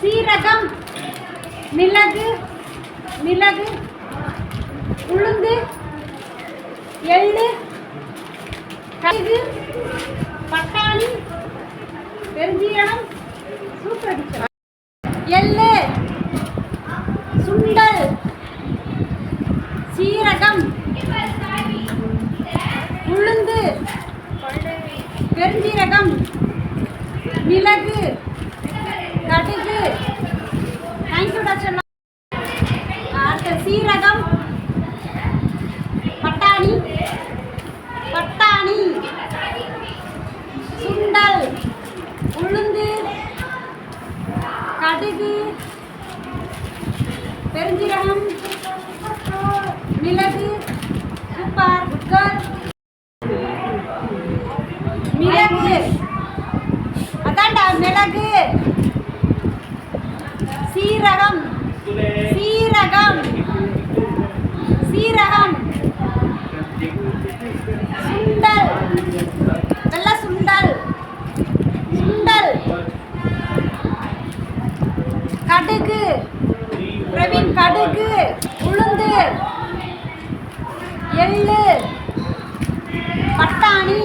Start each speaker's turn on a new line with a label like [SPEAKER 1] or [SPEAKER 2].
[SPEAKER 1] சீரகம், மிளகு, மிளகு, உளுந்து, எள்ளு, கடுகு, பட்டாணி, பெருஞ்சீரகம், சூப்பர் அடிச்சா, எள்ளு, சுண்டல், சீரகம், உளுந்து, பெருஞ்சீரகம், மிளகு, கடுகு, அடுத்த சீரகம், பட்டாணி, பட்டாணி, சுண்டல், உளுந்து, கடுகு, பெருஞ்சீரகம், மிளகு, சூப்பர் குக்கர், மிளகு, அதான்டா மிளகு, சீரகம், சீரகம், சீரகம், சுண்டல், வெள்ள சுண்டல், சுண்டல், கடுகு, பிரவீன் கடுகு, உளுந்து, எள்ளு, பட்டாணி,